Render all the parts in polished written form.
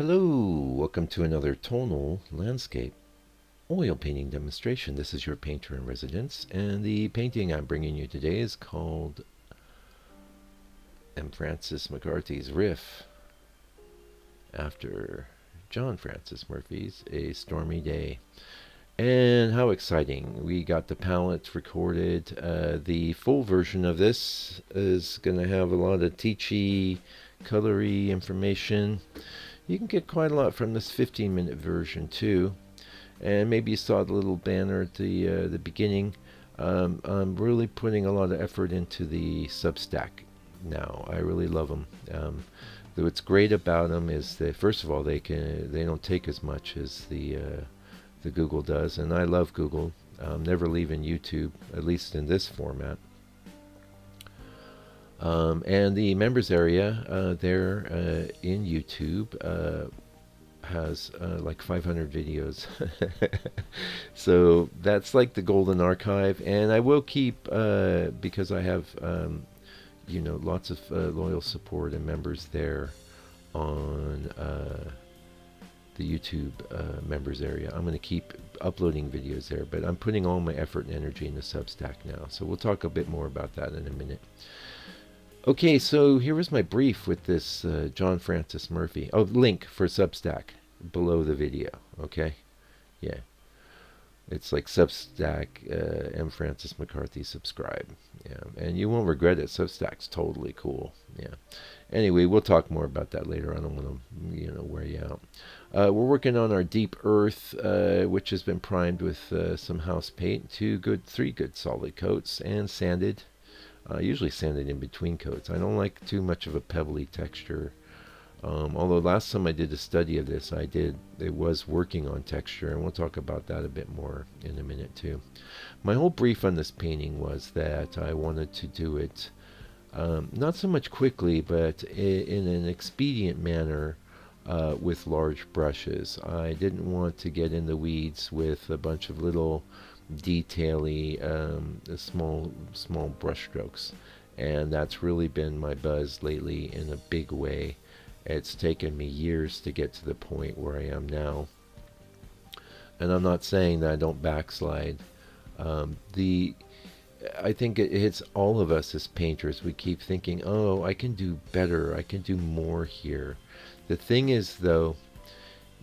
Hello, welcome to another tonal landscape oil painting demonstration. This is your painter in residence, and the painting I'm bringing you today is called M. Francis McCarthy's Riff, after John Francis Murphy's A Stormy Day. And how exciting! We got the palette recorded. The full version of this is going to have a lot of teachy, colory information. You can get quite a lot from this 15-minute version too. And maybe you saw the little banner at the beginning. I'm really putting a lot of effort into the Substack now. I really love them. What's great about them is that first of all they don't take as much as the Google does, and I love Google. I'm never leaving YouTube, at least in this format. And the members area there in YouTube has like 500 videos. So that's like the golden archive, and I will keep because I have lots of loyal support and members there on the YouTube members area. I'm going to keep uploading videos there, but I'm putting all my effort and energy into Substack now, so we'll talk a bit more about that in a minute. Okay, so here was my brief with this John Francis Murphy. Oh, link for Substack below the video. Okay, yeah, it's like Substack, M. Francis McCarthy, subscribe. Yeah, and you won't regret it. Substack's totally cool. Yeah. Anyway, we'll talk more about that later. I don't want to, wear you out. We're working on our deep earth, which has been primed with some house paint, three good solid coats, and sanded. Usually sanded in between coats. I don't like too much of a pebbly texture. Although last time I did a study of this, it was working on texture, and we'll talk about that a bit more in a minute too. My whole brief on this painting was that I wanted to do it not so much quickly, but in an expedient manner with large brushes. I didn't want to get in the weeds with a bunch of little detaily small brush strokes, and that's really been my buzz lately in a big way. It's taken me years to get to the point where I am now, and I'm not saying that I don't backslide. I think it hits all of us as painters. We keep thinking, oh, I can do better, I can do more here. The thing is, though,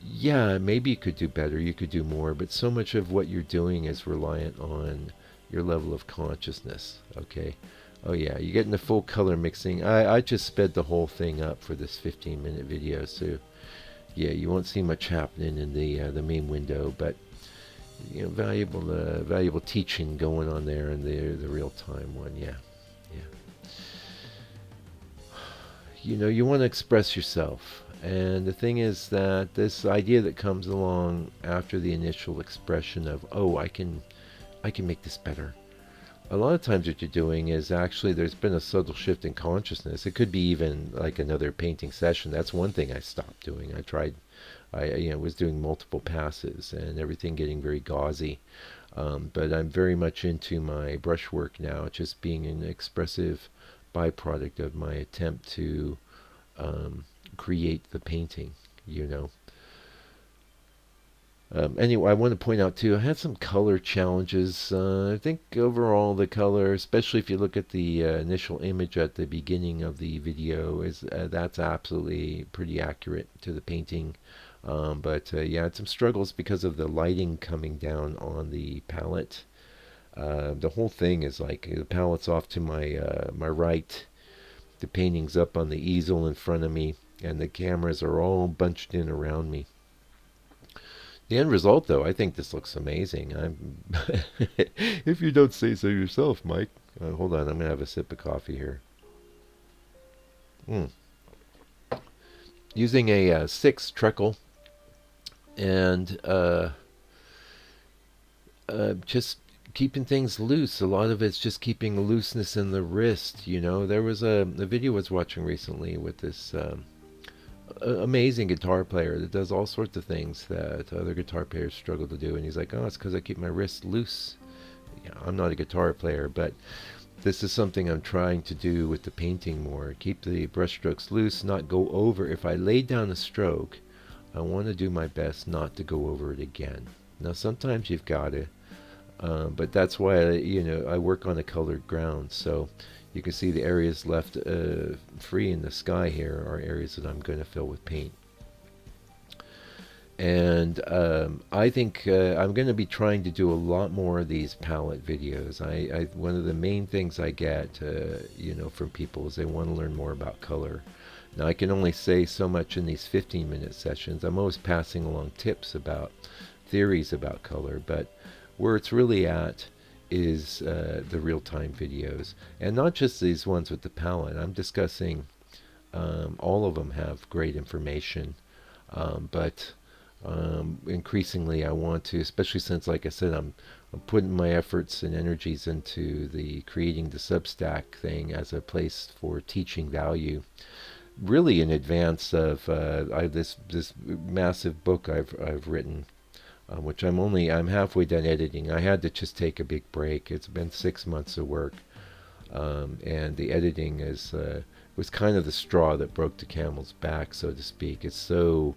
yeah, maybe you could do better, you could do more, but so much of what you're doing is reliant on your level of consciousness, okay? Oh yeah, you're getting the full color mixing. I just sped the whole thing up for this 15-minute video, so yeah, you won't see much happening in the main window, but valuable teaching going on there in the real-time one, yeah. You want to express yourself. And the thing is that this idea that comes along after the initial expression of, oh, I can make this better. A lot of times what you're doing is actually there's been a subtle shift in consciousness. It could be even like another painting session. That's one thing I stopped doing. I was doing multiple passes and everything getting very gauzy. But I'm very much into my brushwork now, just being an expressive byproduct of my attempt to create the painting, Anyway, I want to point out too, I had some color challenges. I think overall the color, especially if you look at the initial image at the beginning of the video, that's absolutely pretty accurate to the painting. But yeah, I had some struggles because of the lighting coming down on the palette. The whole thing is like the palette's off to my right. The painting's up on the easel in front of me, and the cameras are all bunched in around me. The end result, though, I think this looks amazing. If you don't say so yourself, Mike. Hold on, I'm going to have a sip of coffee here. Using a 6 Treacle, and just keeping things loose. A lot of it's just keeping the looseness in the wrist. There was a video I was watching recently with this amazing guitar player that does all sorts of things that other guitar players struggle to do, and he's like, oh, it's because I keep my wrist loose. I'm not a guitar player, but this is something I'm trying to do with the painting more. Keep the brush strokes loose, not go over. If I lay down a stroke, I want to do my best not to go over it again. Now, sometimes you've got to, but that's why I work on a colored ground. So you can see the areas left free in the sky here are areas that I'm going to fill with paint. And I think I'm going to be trying to do a lot more of these palette videos. One of the main things I get, from people is they want to learn more about color. Now, I can only say so much in these 15-minute sessions. I'm always passing along tips about theories about color, but where it's really at is the real-time videos. And not just these ones with the palette. I'm discussing, all of them have great information, but increasingly I want to, especially since, like I said, I'm putting my efforts and energies into the creating the Substack thing as a place for teaching value, really in advance of this massive book I've written, which I'm halfway done editing. I had to just take a big break. It's been 6 months of work, and the editing was kind of the straw that broke the camel's back, so to speak. It's so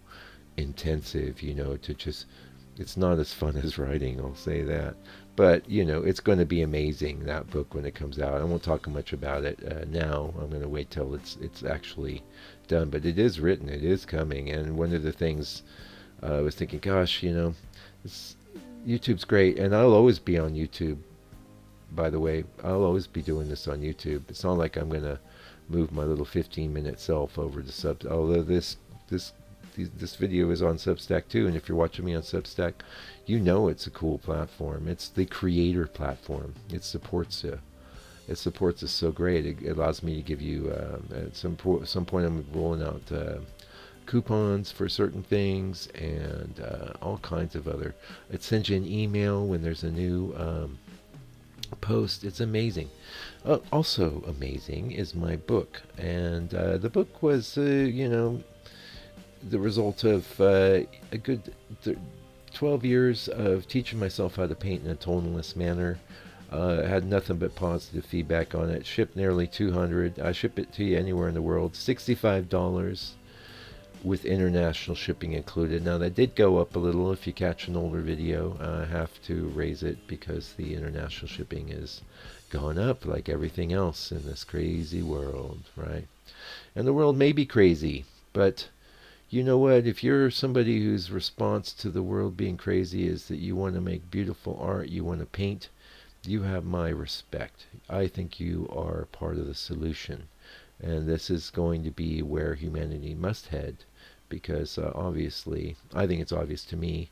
intensive, to just, it's not as fun as writing, I'll say that. But, it's going to be amazing, that book, when it comes out. I won't talk much about it now. I'm going to wait till it's actually done. But it is written. It is coming. And one of the things I was thinking, gosh, YouTube's great. And I'll always be on YouTube, by the way. I'll always be doing this on YouTube. It's not like I'm going to move my little 15-minute self over to Sub. Although this video is on Substack too, and if you're watching me on Substack, it's a cool platform. It's the creator platform. It supports you. It supports us so great. It allows me to give you at some point I'm rolling out coupons for certain things and all kinds of other. It sends you an email when there's a new post. It's amazing. Also amazing is my book, and the book was the result of a good 12 years of teaching myself how to paint in a tonalist manner. I had nothing but positive feedback on it. Shipped nearly 200. I ship it to you anywhere in the world. $65 with international shipping included. Now, that did go up a little. If you catch an older video, I have to raise it because the international shipping has gone up like everything else in this crazy world, right? And the world may be crazy, but you know what? If you're somebody whose response to the world being crazy is that you want to make beautiful art, you want to paint, you have my respect. I think you are part of the solution. And this is going to be where humanity must head, because obviously, I think it's obvious to me,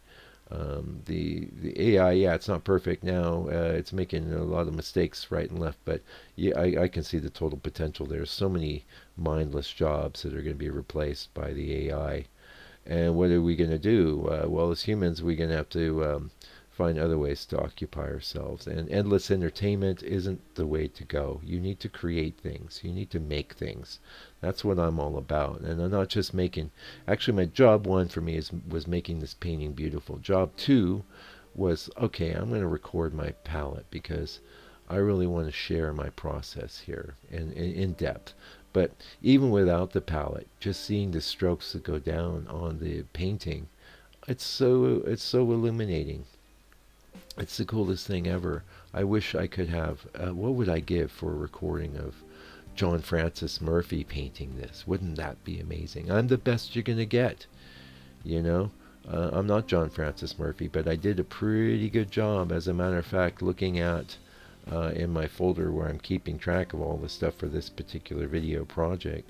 the AI, yeah, it's not perfect now. It's making a lot of mistakes right and left, but yeah, I can see the total potential. There's so many mindless jobs that are going to be replaced by the AI. And what are we going to do? Well, as humans, we're going to have to find other ways to occupy ourselves. And endless entertainment isn't the way to go. You need to create things. You need to make things. That's what I'm all about. And I'm not just making... Actually, my job one for me was making this painting beautiful. Job two was, okay, I'm going to record my palette because I really want to share my process here in depth. But even without the palette, just seeing the strokes that go down on the painting, it's so illuminating. It's the coolest thing ever. I wish I could have... what would I give for a recording of John Francis Murphy painting this? Wouldn't that be amazing? I'm the best you're going to get, I'm not John Francis Murphy, but I did a pretty good job. As a matter of fact, looking at in my folder where I'm keeping track of all the stuff for this particular video project,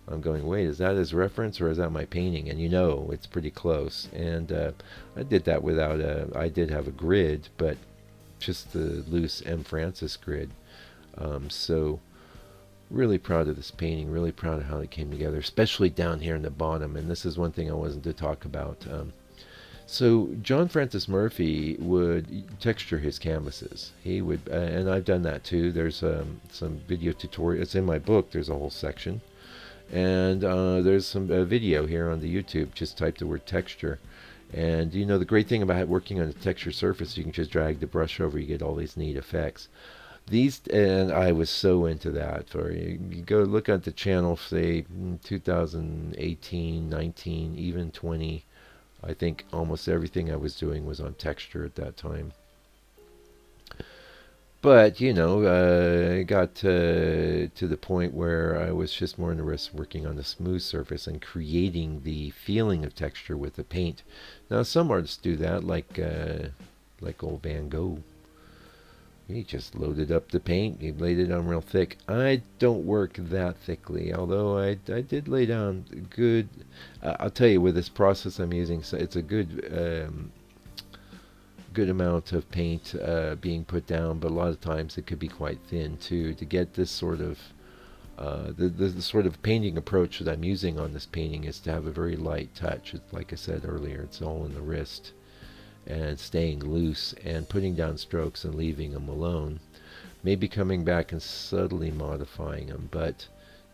I'm going, wait, is that his reference or is that my painting? And it's pretty close. And I did that without I did have a grid, but just the loose M. Francis grid. So really proud of this painting, really proud of how it came together, especially down here in the bottom. And this is one thing I wasn't to talk about. So John Francis Murphy would texture his canvases. He would, and I've done that too. There's some video tutorial. It's in my book. There's a whole section. And there's some video here on the YouTube. Just type the word texture. And the great thing about working on a texture surface, you can just drag the brush over, you get all these neat effects. And I was so into that. For you go look at the channel, say 2018, 19, even 20. I think almost everything I was doing was on texture at that time. But it got to the point where I was just more interested in working on the smooth surface and creating the feeling of texture with the paint. Now, some artists do that, like old Van Gogh. He just loaded up the paint. He laid it on real thick. I don't work that thickly, although I did lay down good. I'll tell you, with this process I'm using, so it's a good amount of paint being put down, but a lot of times it could be quite thin too. To get this sort of the sort of painting approach that I'm using on this painting is to have a very light touch. It's, like I said earlier, it's all in the wrist and staying loose and putting down strokes and leaving them alone. Maybe coming back and subtly modifying them, but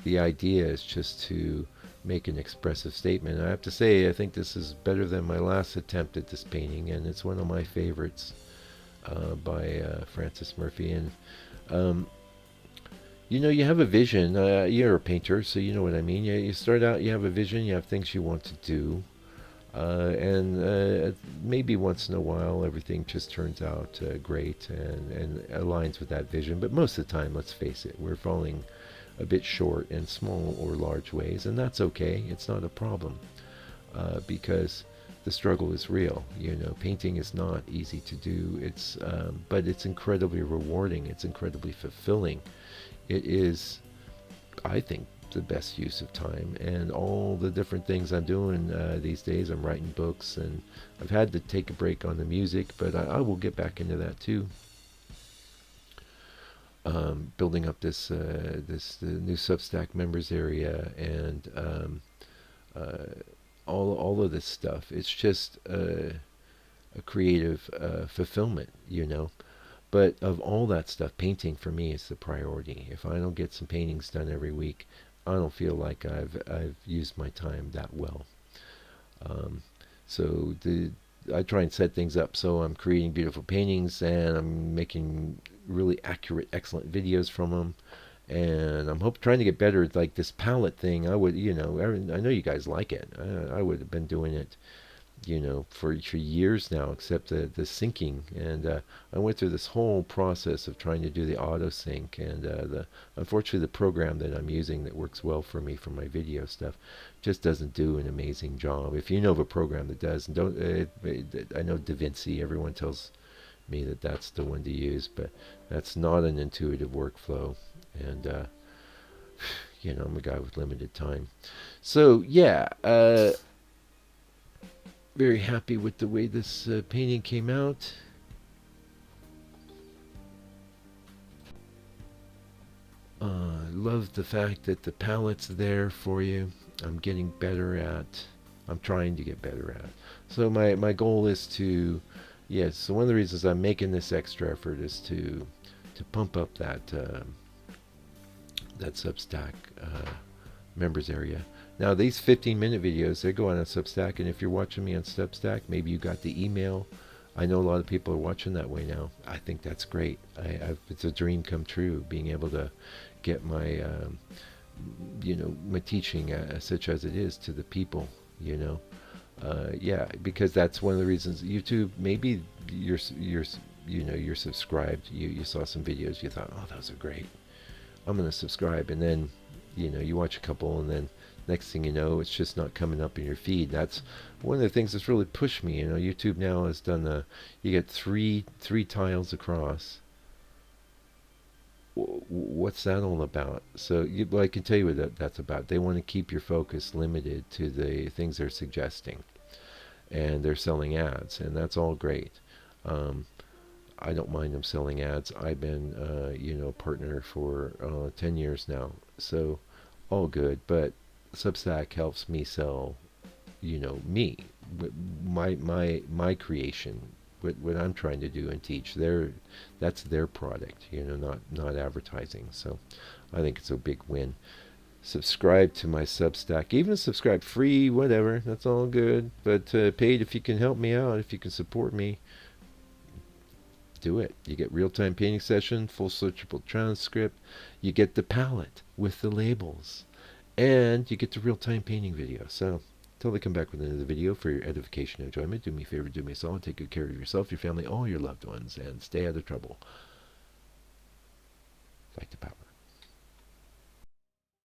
the idea is just to make an expressive statement. I have to say, I think this is better than my last attempt at this painting, and it's one of my favorites by Francis Murphy. And um, you have a vision. You're a painter, so you know what I mean. You start out, you have a vision, you have things you want to do, and maybe once in a while everything just turns out great and aligns with that vision. But most of the time, let's face it, we're falling a bit short in small or large ways, and that's okay. It's not a problem because the struggle is real. Painting is not easy to do. But it's incredibly rewarding. It's incredibly fulfilling. It is, I think, the best use of time. And all the different things I'm doing these days, I'm writing books, and I've had to take a break on the music, but I will get back into that too. Building up this new Substack members area, and all of this stuff. It's just a creative fulfillment. But of all that stuff, painting for me is the priority. If I don't get some paintings done every week, I don't feel like I've used my time that well. Um, so I try and set things up so I'm creating beautiful paintings and I'm making really accurate, excellent videos from them. And I'm trying to get better at like this palette thing. I know you guys like it. I would have been doing it, for years now, except the syncing. And I went through this whole process of trying to do the auto sync, and unfortunately the program that I'm using that works well for me for my video stuff just doesn't do an amazing job. If you know of a program that does, and don't I know DaVinci. Everyone tells me that that's the one to use, but that's not an intuitive workflow. And I'm a guy with limited time, so yeah. Very happy with the way this painting came out. Love the fact that the palette's there for you. I'm trying to get better at. So my goal is to, yes. So one of the reasons I'm making this extra effort is to pump up that Substack members area. Now these 15-minute videos, they go on a Substack, and if you're watching me on Substack, maybe you got the email. I know a lot of people are watching that way now. I think that's great. It's a dream come true, being able to get my teaching, such as it is, to the people. Yeah, because that's one of the reasons YouTube. Maybe you're subscribed. You saw some videos. You thought, oh, those are great. I'm gonna subscribe, and then you watch a couple, and then next thing you know, it's just not coming up in your feed. That's one of the things that's really pushed me. YouTube now has done you get three tiles across. What's that all about? So I can tell you what that's about. They want to keep your focus limited to the things they're suggesting, and they're selling ads, and that's all great. I don't mind them selling ads. I've been, a partner for 10 years now, so all good. But Substack helps me sell, me, my creation, what I'm trying to do and teach. That's their product, not advertising. So I think it's a big win. Subscribe to my Substack, even subscribe free, whatever. That's all good. But paid, if you can help me out, if you can support me, do it. You get real-time painting session, full searchable transcript. You get the palette with the labels, and you get the real-time painting video. So Till they come back with another video for your edification and enjoyment, do me a favor, do me a solid, take good care of yourself, your family, all your loved ones, and stay out of trouble. Fight the power.